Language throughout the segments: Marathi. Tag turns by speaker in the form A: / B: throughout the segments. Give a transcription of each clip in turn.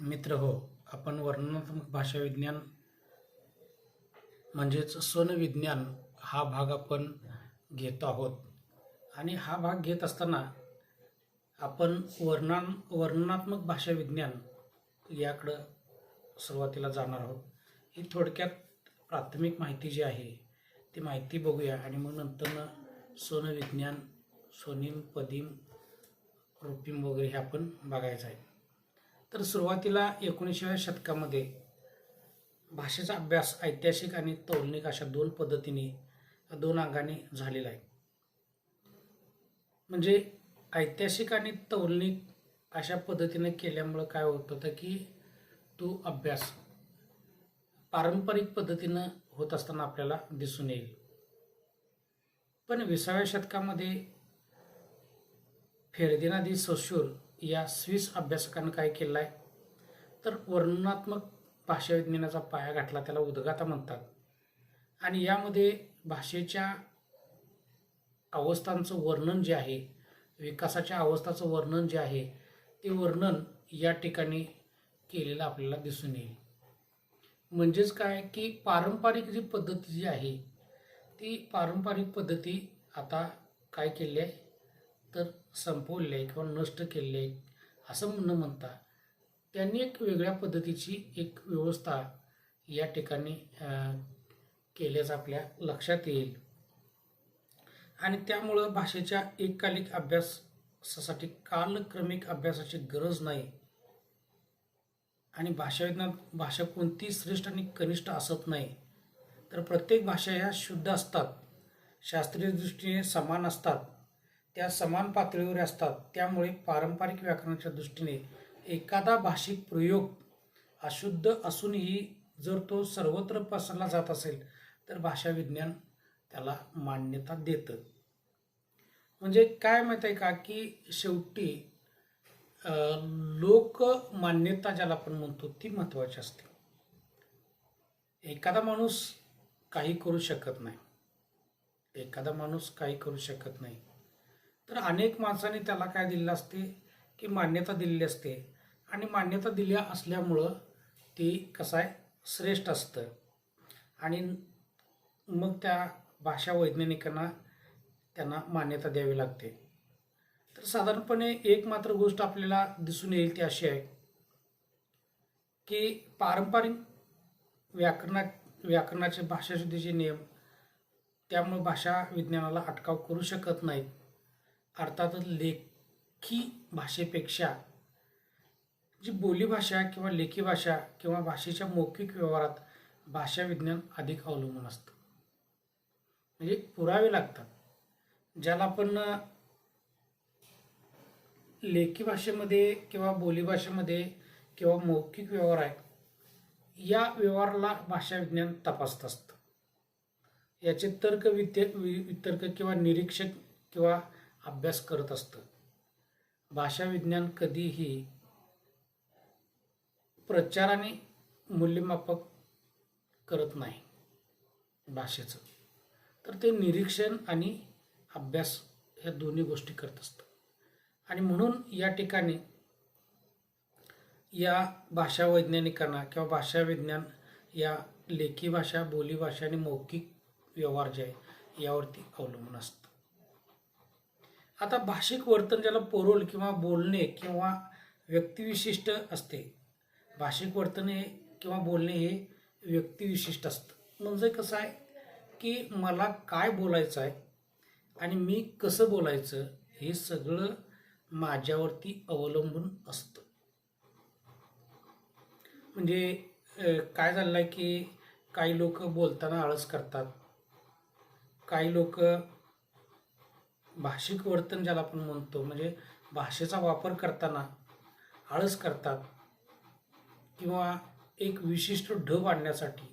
A: मित्र हो, आपण वर्णनात्मक भाषा विज्ञान म्हणजेच स्वनविज्ञान हा भाग आपण घेत आहोत. आणि हा भाग घेत असताना आपण वर्णनात्मक भाषा विज्ञान याकडं सुरुवातीला जाणार आहोत. ही थोडक्यात प्राथमिक माहिती जी आहे ती माहिती बघूया आणि मग नंतर स्वनविज्ञान, स्वनिम, पदिम, रूपिम वगैरे हे आपण बघायचं आहे. तर सुरुवातीला 19व्या शतकामध्ये भाषेचा अभ्यास ऐतिहासिक आणि तौलनिक अशा दोन अंगाने झालेला आहे. म्हणजे ऐतिहासिक आणि तौलनिक अशा पद्धतीने केल्यामुळं काय होत होतं की तो अभ्यास पारंपरिक पद्धतीनं होत असताना आपल्याला दिसून येईल. पण 20व्या शतकामध्ये फेर्दिनांद दी सोश्यूर या स्विस अभ्यासकानं काय केलं आहे, तर वर्णनात्मक भाषा विज्ञानाचा पाया गाठला, त्याला उद्गाता म्हणतात. आणि यामध्ये भाषेच्या अवस्थांचं वर्णन जे आहे, विकासाच्या अवस्थाचं वर्णन जे आहे, ते वर्णन या ठिकाणी केलेलं आपल्याला दिसून येईल. म्हणजेच काय की पारंपरिक जी पद्धती जी आहे ती पारंपरिक पद्धती आता काय केली आहे तर संपवली आहे किंवा नष्ट केली आहे असं न म्हणता त्यांनी एक वेगळ्या पद्धतीची एक व्यवस्था या ठिकाणी केल्याचं आपल्या लक्षात येईल. आणि त्यामुळं भाषेच्या एककालिक अभ्यासासाठी कालक्रमिक अभ्यासाची गरज नाही. आणि भाषा कोणती श्रेष्ठ आणि कनिष्ठ असत नाही, तर प्रत्येक भाषा ह्या शुद्ध असतात, शास्त्रीय दृष्टीने समान असतात, त्या समान पातळीवर असतात. त्यामुळे पारंपरिक व्याकरणाच्या दृष्टीने एखादा भाषिक प्रयोग अशुद्ध असूनही जर तो सर्वत्र पसरला जात असेल तर भाषा विज्ञान त्याला मान्यता देतं. म्हणजे काय माहीत आहे का की शेवटी लोकमान्यता ज्याला आपण म्हणतो ती महत्त्वाची असते. एखादा माणूस काही करू शकत नाही, तर अनेक माणसांनी त्याला काय दिलेलं असते की मान्यता दिलेली असते. आणि मान्यता दिल्या असल्यामुळं ते कसं आहे श्रेष्ठ असतं. आणि मग त्या भाषा वैज्ञानिकांना त्यांना मान्यता द्यावी लागते. तर साधारणपणे एक मात्र गोष्ट आपल्याला दिसून येईल ती अशी आहे की पारंपरिक व्याकरणाचे भाषाशुद्धीचे नियम त्यामुळे भाषा विज्ञानाला अटकाव करू शकत नाहीत. अर्थातच लेखी भाषेपेक्षा जी बोलीभाषा किंवा लेखी भाषा किंवा भाषेच्या मौखिक व्यवहारात भाषा विज्ञान अधिक अवलंबून असतं. म्हणजे पुरावे लागतात. ज्याला आपण लेखी भाषेमध्ये किंवा बोलीभाषेमध्ये किंवा मौखिक व्यवहार आहे, या व्यवहाराला भाषा विज्ञान तपासत असतं. याचे वितर्क किंवा निरीक्षक किंवा अभ्यास करत असतं. भाषा विज्ञान कधीही प्रचाराने मूल्यमापक करत नाही भाषेचं, तर ते निरीक्षण आणि अभ्यास ह्या दोन्ही गोष्टी करत असतं. आणि म्हणून या ठिकाणी या भाषा वैज्ञानिकांना किंवा भाषा विज्ञान या लेखी भाषा, बोलीभाषा आणि मौखिक व्यवहार जे आहे यावरती अवलंबून असतं. आता भाषिक वर्तन ज्याला परोल किंवा बोलणे किंवा व्यक्तिविशिष्ट असते. भाषिक वर्तन हे किंवा बोलणे हे व्यक्तिविशिष्ट असतं. म्हणजे कसं आहे की मला काय बोलायचं आहे आणि मी कसं बोलायचं हे सगळं माझ्यावरती अवलंबून असतं. म्हणजे काय झालं आहे की काही लोक बोलताना आळस करतात, काही लोक भाषिक वर्तन ज्याला आपण म्हणतो म्हणजे भाषेचा वापर करताना आळस करतात किंवा एक विशिष्ट ढब आणण्यासाठी.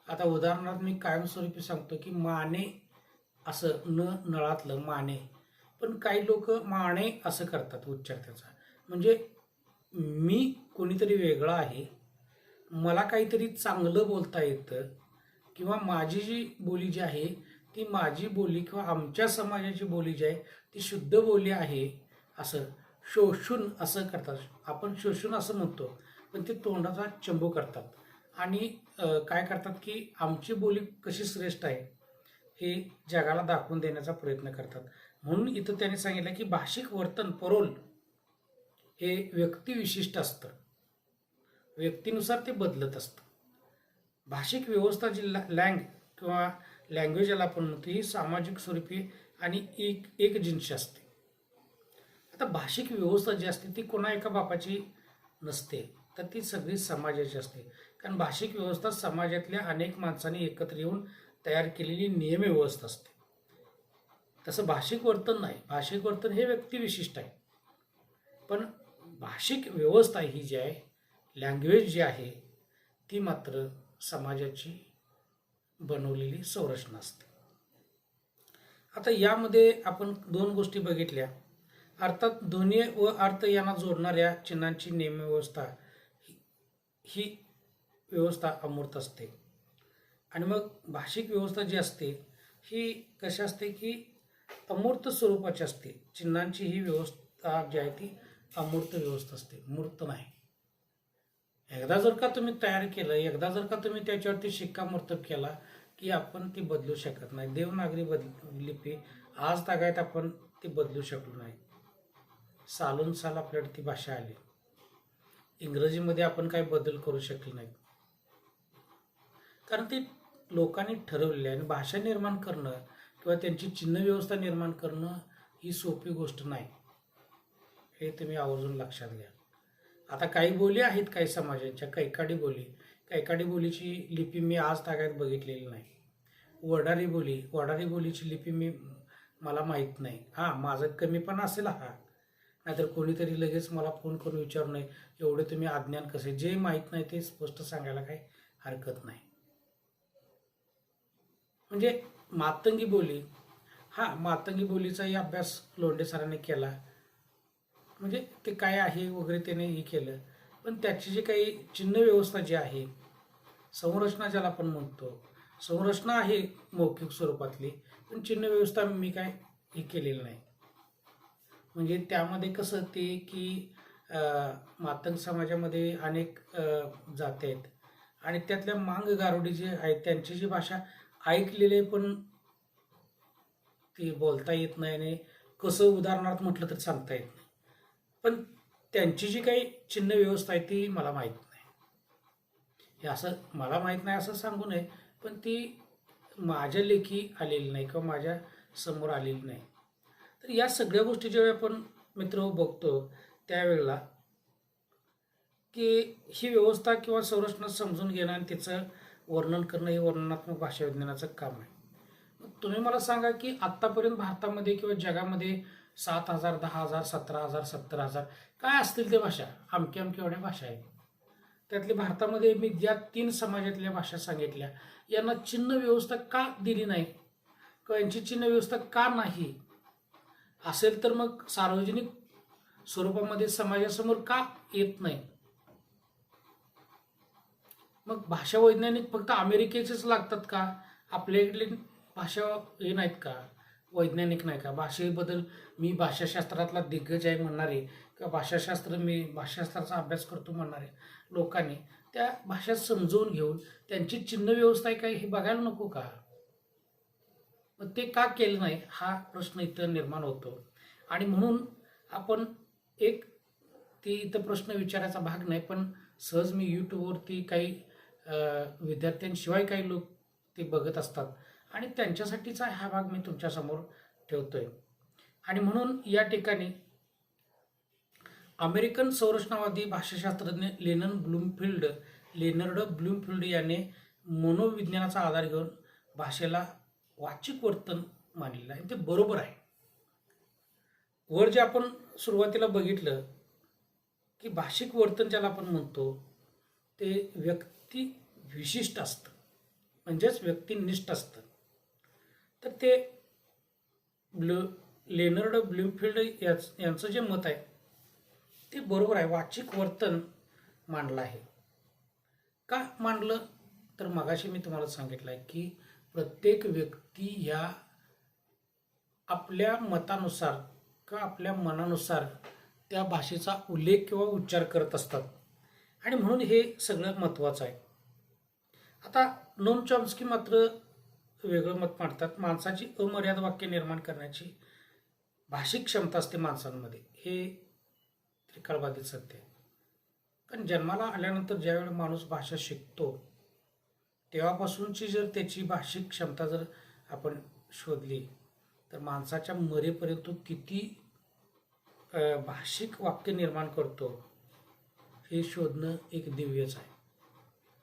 A: आता उदाहरणार्थ मी कायमस्वरूपी सांगतो की माने असं नळातलं माने, पण काही लोक माणे असं करतात उच्चार त्याचा. म्हणजे मी कोणीतरी वेगळा आहे, मला काहीतरी चांगलं बोलता येतं किंवा माझी जी बोली जी आहे ती माझी बोली किंवा आमच्या समाजाची बोली जी आहे ती शुद्ध बोली आहे असं शोषून असं करतात. आपण शोषून असं म्हणतो, पण ते तोंडाचा चंबू करतात आणि काय करतात की आमची बोली कशी श्रेष्ठ आहे हे जगाला दाखवून देण्याचा प्रयत्न करतात. म्हणून इथं त्यांनी सांगितलं की भाषिक वर्तन परोल हे व्यक्तिविशिष्ट असतं, व्यक्तीनुसार ते बदलत असतं. भाषिक व्यवस्था जी किंवा लँग्वेज याला आपण म्हणतो ही सामाजिक स्वरूपी आणि एकजिनसी असते. आता भाषिक व्यवस्था जी असते ती कोणा एका बापाची नसते, तर ती सगळी समाजाची असते. कारण भाषिक व्यवस्था समाजातल्या अनेक माणसांनी एकत्र येऊन तयार केलेली नियम व्यवस्था असते. तसं भाषिक वर्तन नाही. भाषिक वर्तन हे व्यक्तिविशिष्ट आहे. पण भाषिक व्यवस्था ही जी आहे, लँग्वेज जी आहे, ती मात्र समाजाची बनवलेली संरचना असते. आता यामध्ये आपण दोन गोष्टी बघितल्या. अर्थात ध्वनी व अर्थ यांना जोडणाऱ्या चिन्हांची नियमव्यवस्था ही व्यवस्था अमूर्त असते. आणि मग भाषिक व्यवस्था जी असते ही कशी असते की अमूर्त स्वरूपाची असते. चिन्हांची ही व्यवस्था जी आहे ती अमूर्त व्यवस्था असते, मूर्त नाही. एकदा जर का तुम्ही तयार केलं, एकदा जर का तुम्ही त्याच्यावरती शिक्कामोर्तब केला की आपण ती बदलू शकत नाही. देवनागरी लिपी आज तागायत आपण ती बदलू शकलो नाही. सालोन साल आपल्याकडे ती भाषा आली. इंग्रजीमध्ये आपण काही बदल करू शकले नाही, कारण ते लोकांनी ठरवलेले आहे. आणि भाषा निर्माण करणं किंवा त्यांची चिन्ह व्यवस्था निर्माण करणं ही सोपी गोष्ट नाही, हे तुम्ही आवर्जून लक्षात घ्या. आता काही बोली आहेत काही समाजांच्या, कैकाडी बोलीची लिपी मी आज तागायत बघितलेली नाही. वडारी बोलीची लिपी मला माहीत नाही. हां, माझं कमीपणा असेल हा, नाहीतर कोणीतरी लगेच मला फोन करून विचारू नये एवढे तुम्ही अज्ञान कसे. जे माहीत नाही ते स्पष्ट सांगायला काही हरकत नाही. म्हणजे मातंगी बोली, मातंगी बोलीचाही अभ्यास लोंढे सरांनी केला. म्हणजे ते काय आहे वगैरे त्याने हे केलं. पण त्याची जी काही चिन्ह व्यवस्था जी आहे, संरचना ज्याला आपण म्हणतो, संरचना आहे मौखिक स्वरूपातली, पण चिन्ह व्यवस्था मी काय हे केलेलं नाही. म्हणजे त्यामध्ये कसं ते की मातंग समाजामध्ये अनेक जाती आहेत आणि त्यातल्या मांग गारुडी जे आहेत त्यांची जी भाषा ऐकलेली आहे पण ती बोलता येत नाही आणि कसं उदाहरणार्थ म्हटलं तर सांगता येत नाही. पण त्यांची जी काही चिन्ह व्यवस्था आहे ती मला माहीत नाही. हे असं मला माहीत नाही असं सांगू नये, पण ती माझ्या लेखी आलेली नाही किंवा माझ्या समोर आलेली नाही. तर या सगळ्या गोष्टी जेव्हा आपण मित्र बघतो त्यावेळेला की ही व्यवस्था किंवा संरचना समजून घेणं आणि तिचं वर्णन करणं हे वर्णनात्मक भाषा विज्ञानाचं काम आहे. तुम्ही मला सांगा की आत्तापर्यंत भारतामध्ये किंवा जगामध्ये 7,000, 10,000, 17,000, 70,000 काय असतील ते भाषा, अमक्या एवढ्या भाषा आहेत. त्यातली भारतामध्ये मी ज्या 3 समाजातल्या भाषा सांगितल्या यांना चिन्ह व्यवस्था का दिली नाही किंवा यांची चिन्ह व्यवस्था का नाही असेल तर मग सार्वजनिक स्वरूपामध्ये समाजासमोर का येत नाही. मग भाषा वैज्ञानिक फक्त अमेरिकेचेच लागतात का, आपल्या इकडली भाषा हे नाहीत का, वैज्ञानिक नाही का. भाषेबद्दल मी भाषाशास्त्रातला दिग्गज आहे म्हणणारे किंवा भाषाशास्त्राचा अभ्यास करतो म्हणणारे लोकांनी त्या भाषा समजवून घेऊन त्यांची चिन्ह व्यवस्था आहे काय हे बघायला नको का. मग ते का केलं नाही हा प्रश्न इथं निर्माण होतो. आणि म्हणून आपण ती इथं प्रश्न विचारायचा भाग नाही, पण सहज मी यूट्यूबवरती काही विद्यार्थ्यांशिवाय काही लोक ते बघत असतात आणि त्यांच्यासाठीचा हा भाग मी तुमच्यासमोर ठेवतोय. आणि म्हणून या ठिकाणी अमेरिकन संरचनावादी भाषाशास्त्रज्ञ लेनर्ड ब्लूमफिल्ड याने मनोविज्ञानाचा आधार घेऊन भाषेला वाचिक वर्तन मानलेलं आहे. ते बरोबर आहे. वर जे आपण सुरुवातीला बघितलं की भाषिक वर्तन ज्याला आपण म्हणतो ते व्यक्ती विशिष्ट असतं, म्हणजेच व्यक्तिनिष्ठ असतं. तर ते लेनर्ड ब्लूमफिल्ड यांचं जे मत आहे ते बरोबर आहे. वाचिक वर्तन मांडलं आहे. का मांडलं तर मगाशी मी तुम्हाला सांगितलं आहे की प्रत्येक व्यक्ती ह्या आपल्या मतानुसार किंवा आपल्या मनानुसार त्या भाषेचा उल्लेख किंवा उच्चार करत असतात आणि म्हणून हे सगळं महत्त्वाचं आहे. आता नोम चॉम्स्की मात्र वेगळं मत मांडतात. माणसाची अमर्याद वाक्य निर्माण करण्याची भाषिक क्षमता असते माणसांमध्ये, हे त्रिकाळबाधित सत्य आहे. कारण जन्माला आल्यानंतर ज्यावेळेला माणूस भाषा शिकतो तेव्हापासूनची जर त्याची भाषिक क्षमता जर आपण शोधली तर माणसाच्या मरेपर्यंत तो किती भाषिक वाक्य निर्माण करतो हे शोधणं एक दिव्यच आहे.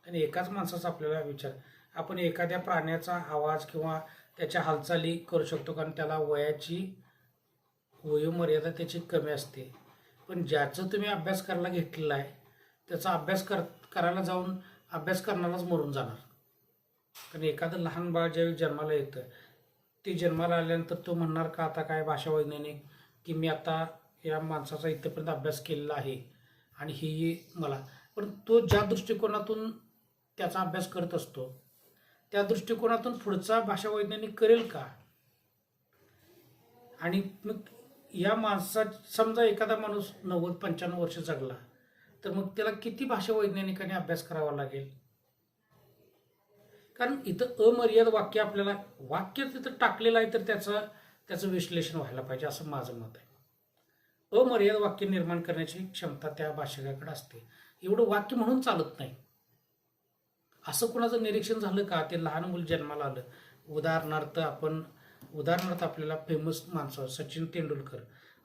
A: आणि एकाच माणसाचा आपल्याला विचार, आपण एखाद्या प्राण्याचा आवाज किंवा त्याच्या हालचाली करू शकतो, कारण त्याला वयोमर्यादा त्याची कमी असते. पण ज्याचं तुम्ही अभ्यास करायला घेतलेला आहे त्याचा अभ्यास करायला जाऊन अभ्यास करणाराच मरून जाणार. कारण एखादं लहान बाळ ज्यावेळी जन्माला येतं ते जन्माला आल्यानंतर तो म्हणणार का आता काय भाषा वैज्ञानिक की मी आता या माणसाचा इथपर्यंत अभ्यास केलेला आहे आणि हे मला, पण तो ज्या दृष्टिकोनातून त्याचा अभ्यास करत असतो त्या दृष्टिकोनातून पुढचा भाषा वैज्ञानिक करेल का? आणि मग या माणसा समजा एखादा माणूस 90-95 वर्ष जगला तर मग त्याला किती भाषा वैज्ञानिकाने अभ्यास करावा लागेल? कारण इथं अमर्याद वाक्य आपल्याला वाक्य तिथं टाकलेलं आहे तर त्याचं विश्लेषण व्हायला पाहिजे असं माझं मत आहे. अमर्याद वाक्य निर्माण करण्याची क्षमता त्या भाषिकाकडे असते. एवढं वाक्य म्हणून चालत नाही. असं कोणाचं निरीक्षण झालं का? ते लहान मूल जन्माला आलं, उदाहरणार्थ आपल्याला फेमस माणसं सचिन तेंडुलकर.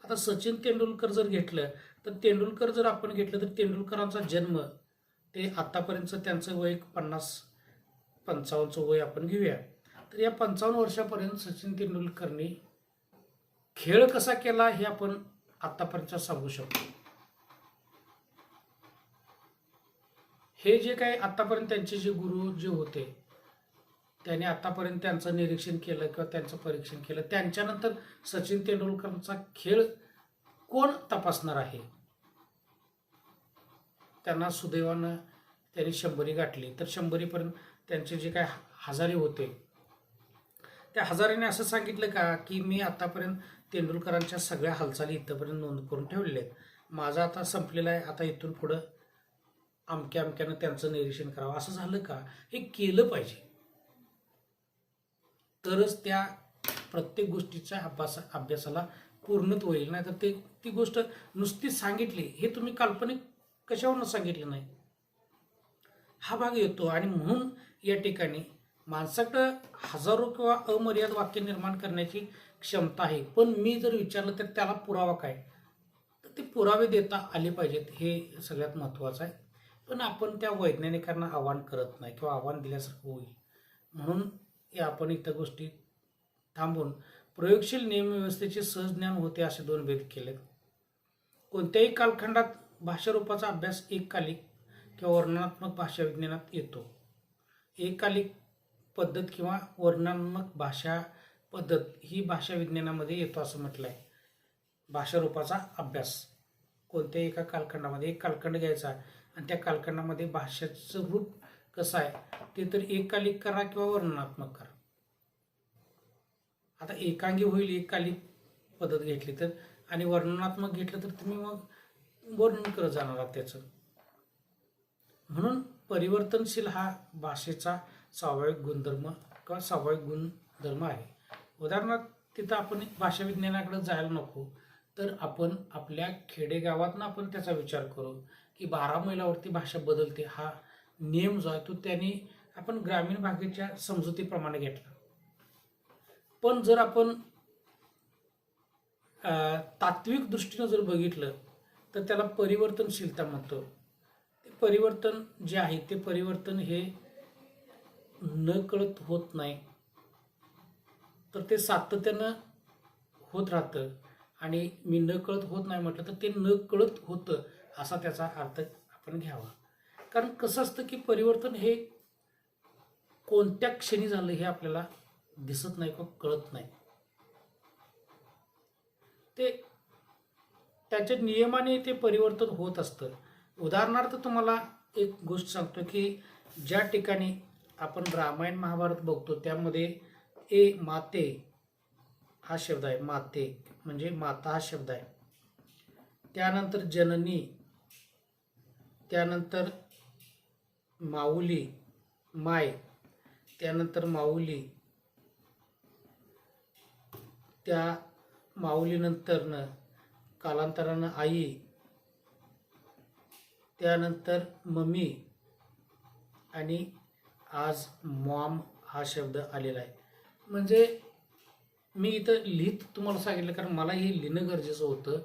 A: आता सचिन तेंडुलकर जर घेतलं तर तेंडुलकर जर आपण घेतलं तर तेंडुलकरांचा जन्म ते आत्तापर्यंतचं त्यांचं वय 50-55 वय आपण घेऊया. तर या 55 वर्षापर्यंत सचिन तेंडुलकरनी खेळ कसा केला हे आपण आत्तापर्यंत सांगू शकतो. हे जे काही आत्तापर्यंत त्यांचे जे गुरु जे होते त्यांनी आतापर्यंत त्यांचं निरीक्षण केलं किंवा त्यांचं परीक्षण केलं, त्यांच्यानंतर सचिन तेंडुलकरचा खेळ कोण तपासणार आहे? त्यांना सुदैवानं त्यांनी 100 गाठली, तर 100पर्यंत त्यांचे जे काही हजारी होते त्या हजारीने असं सांगितलं का की मी आतापर्यंत तेंडुलकरांच्या सगळ्या हालचाली इथंपर्यंत नोंद करून ठेवलेल्या आहेत, माझं आता संपलेलं आहे, आता इथून पुढं अमक्यानं त्यांचं निरीक्षण करावं, असं झालं का? हे केलं पाहिजे तरच त्या प्रत्येक गोष्टीच्या अभ्यासाला पूर्णत्व होईल. नाही तर ती गोष्ट नुसतीच सांगितली, हे तुम्ही काल्पनिक कशावरून सांगितलं नाही, हा भाग येतो. आणि म्हणून या ठिकाणी माणसाकडं हजारो किंवा अमर्याद वाक्य निर्माण करण्याची क्षमता आहे, पण मी जर विचारलं तर त्याला पुरावा काय, तर ते पुरावे देता आले पाहिजेत, हे सगळ्यात महत्त्वाचं आहे. पण आपण त्या वैज्ञानिकांना आव्हान करत नाही किंवा आव्हान दिल्यासारखं होईल, म्हणून या आपण इथं गोष्टी थांबून प्रयोगशील नियमव्यवस्थेचे सहज ज्ञान होते असे 2 भेद केलेत. कोणत्याही कालखंडात भाषारूपाचा अभ्यास एककालिक किंवा वर्णनात्मक भाषा विज्ञानात येतो. एककालिक पद्धत किंवा वर्णनात्मक भाषा पद्धत ही भाषा विज्ञानामध्ये येतो असं म्हटलं आहे. भाषारूपाचा अभ्यास कोणत्याही एका कालखंडामध्ये, एक कालखंड घ्यायचा आणि त्या कालखंडामध्ये भाषेचं रूप कसं आहे ते तर एककालिक करा किंवा वर्णनात्मक करा. आता एकांगी होईल एककालिक पद्धत घेतली तर, आणि वर्णनात्मक घेतलं तर तुम्ही मग वर्णन करत जाणार आहात त्याचं. म्हणून परिवर्तनशील हा भाषेचा स्वाभाविक गुणधर्म किंवा स्वाभाविक गुणधर्म आहे. उदाहरणार्थ तिथं आपण भाषा विज्ञानाकडे जायला नको, तर आपण आपल्या खेडेगावातनं आपण त्याचा विचार करू की 12 मैलावरती भाषा बदलते, हा नियम जो आहे तो त्यांनी आपण ग्रामीण भागाच्या समजुतीप्रमाणे घेतला. पण जर आपण तात्विक दृष्टीनं जर बघितलं तर त्याला परिवर्तनशीलता म्हणतो. ते परिवर्तन जे आहे ते परिवर्तन हे न कळत होत नाही, तर ते सातत्यानं होत राहतं. आणि मी न कळत होत नाही म्हटलं तर ते न कळत होतं असा त्याचा अर्थ आपण घ्यावा. कारण कसं असतं की परिवर्तन हे कोणत्या क्षणी झालं हे आपल्याला दिसत नाही किंवा कळत नाही, ते त्याच्या नियमाने ते परिवर्तन होत असतं. उदाहरणार्थ तुम्हाला एक गोष्ट सांगतो की ज्या ठिकाणी आपण रामायण महाभारत बघतो त्यामध्ये माते हा शब्द आहे, माते म्हणजे माता हा शब्द आहे. त्यानंतर जननी, त्यानंतर माऊली माय, त्यानंतर माऊली, त्या माऊलीनंतरनं कालांतरानं आई, त्यानंतर मम्मी आणि आज मॉम हा शब्द आलेला आहे. म्हणजे मी इथं लिहित तुम्हाला सांगितलं कारण मला हे लिहिणं गरजेचं होतं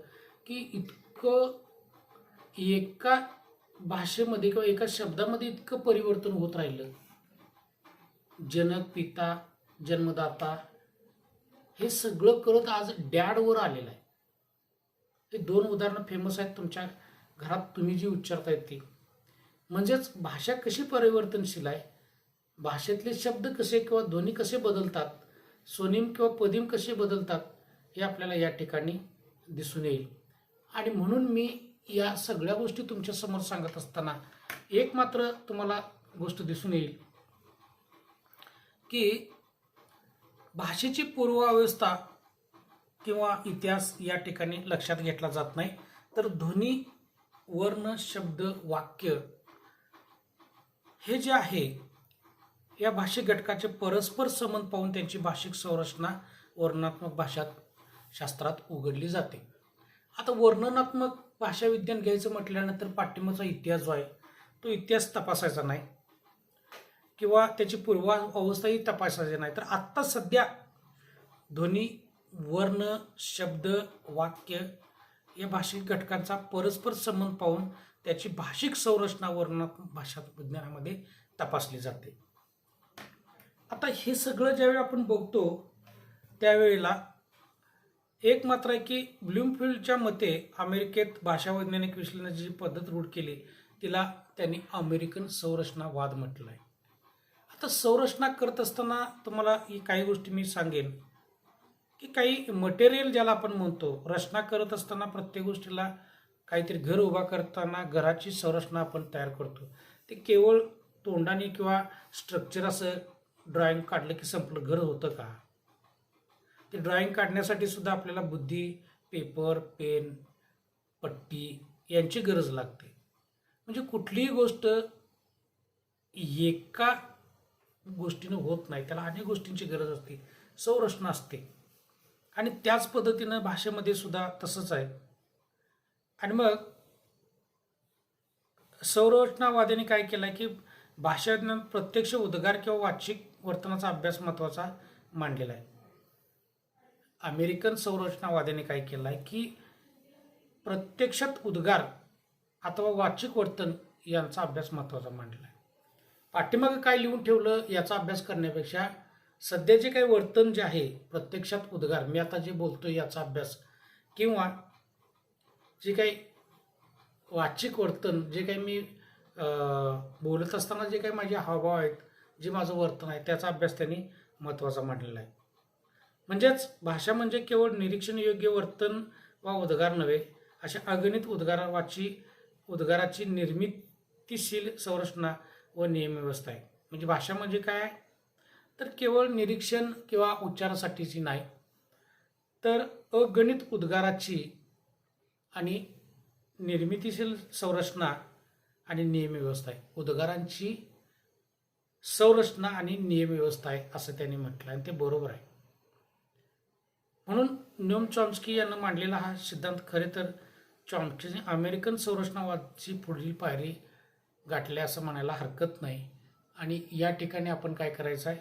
A: की इतकं एका भाषेमध्ये किंवा एका शब्दामध्ये इतकं परिवर्तन होत राहिलं. जनक, पिता, जन्मदाता हे सगळं करत आज डॅडवर आलेलं आहे. हे 2 उदाहरणं फेमस आहेत तुमच्या घरात तुम्ही जी उच्चारतायत ती. म्हणजेच भाषा कशी परिवर्तनशील आहे, भाषेतले शब्द कसे किंवा ध्वनी कसे बदलतात, स्वनिम किंवा पदिम कसे बदलतात हे आपल्याला या ठिकाणी दिसून येईल. आणि म्हणून मी या सगळ्या गोष्टी तुमच्यासमोर सांगत असताना एक मात्र तुम्हाला गोष्ट दिसून येईल की भाषेची पूर्वावस्था किंवा इतिहास या ठिकाणी लक्षात घेतला जात नाही, तर ध्वनी, वर्ण, शब्द, वाक्य हे जे आहे या भाषिक घटकाचे परस्पर संबंध पाहून त्यांची भाषिक संरचना वर्णनात्मक भाषा शास्त्रात उघडली जाते. आता वर्णनात्मक भाषा विज्ञान घ्यायचं म्हटल्यानंतर पाठिंबाचा इतिहास जो आहे तो इतिहास तपासायचा नाही किंवा त्याची पूर्वावस्थाही तपासायची नाही, तर आत्ता सध्या ध्वनी, वर्ण, शब्द, वाक्य या भाषिक घटकांचा परस्पर संबंध पाहून त्याची भाषिक संरचना वर्णनात्मक भाषा विज्ञानामध्ये तपासली जाते. आता हे सगळं ज्यावेळी आपण बघतो त्यावेळेला एक मात्र आहे की ब्लूमफिल्डच्या मते अमेरिकेत भाषावैज्ञानिक विश्लेषणाची जी पद्धत रूढ केली तिला त्यांनी अमेरिकन संरचनावाद म्हटलं आहे. आता संरचना करत असताना तुम्हाला ही काही गोष्टी मी सांगेन की काही मटेरियल ज्याला आपण म्हणतो, रचना करत असताना प्रत्येक गोष्टीला काहीतरी घर उभा करताना घराची संरचना आपण तयार करतो. ते केवळ तोंडाने किंवा स्ट्रक्चर असं ड्रॉइंग काढलं की संपलं, घर होतं का? ते ड्रॉइंग काढण्यासाठी सुद्धा आपल्याला बुद्धी, पेपर, पेन, पट्टी यांची गरज लागते. म्हणजे कुठलीही गोष्ट एका गोष्टीनं होत नाही, त्याला अनेक गोष्टींची गरज असते, संरचना असते. आणि त्याच पद्धतीनं भाषेमध्ये सुद्धा तसंच आहे. आणि मग संरचनावाद्यांनी काय केलं आहे की भाषाविज्ञान प्रत्यक्ष उद्गार किंवा वाचिक वर्तनाचा अभ्यास महत्त्वाचा मांडलेला आहे. अमेरिकन संरचनावाद्यांनी काय केलं आहे की प्रत्यक्षात उद्गार अथवा वाचिक वर्तन यांचा अभ्यास महत्त्वाचा मांडलेला आहे. पाठीमागं काय लिहून ठेवलं याचा अभ्यास करण्यापेक्षा सध्याचे काही वर्तन जे आहे प्रत्यक्षात उद्गार, मी आता जे बोलतोय याचा अभ्यास, किंवा जे काही वाचिक वर्तन, जे काही मी बोलत असताना जे काही माझे हावभाव आहेत, जे माझं वर्तन आहे त्याचा अभ्यास त्यांनी महत्त्वाचा मांडलेला आहे. म्हणजेच भाषा म्हणजे केवळ निरीक्षण योग्य वर्तन वा उद्गार नव्हे, अशा अगणित उद्गाराची निर्मितीशील संरचना व नियमव्यवस्था आहे. म्हणजे भाषा म्हणजे काय, तर केवळ निरीक्षण किंवा उच्चारासाठीची नाही, तर अगणित उद्गाराची आणि निर्मितीशील संरचना आणि नियमव्यवस्था आहे. उद्गारांची संरचना आणि नियमव्यवस्था आहे असं त्यांनी म्हटलं आणि ते बरोबर आहे. म्हणून नोम चॉम्स्की यांना मांडलेला हा सिद्धांत खरे तर चॉम्स्कीने अमेरिकन संरचनावादाची पुढील पायरी गाठली असं म्हणायला हरकत नाही. आणि या ठिकाणी आपण काय करायचं आहे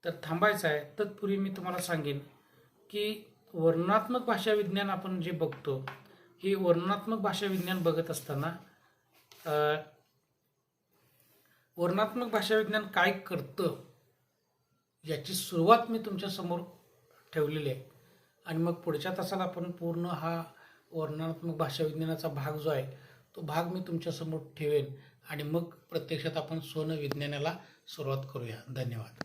A: तर थांबायचं आहे. तत्पूर्वी मी तुम्हाला सांगेन की वर्णनात्मक भाषा विज्ञान आपण जे बघतो, हे वर्णनात्मक भाषा विज्ञान बघत असताना वर्णनात्मक भाषा विज्ञान काय करतं याची सुरुवात मी तुमच्यासमोर ठेवलेली आहे. आणि मग पुढच्या तासाला आपण पूर्ण हा वर्णनात्मक भाषा विज्ञानाचा भाग जो आहे तो भाग मी तुमच्यासमोर ठेवेन आणि मग प्रत्यक्षात आपण स्वविज्ञानाला सुरुवात करूया. धन्यवाद.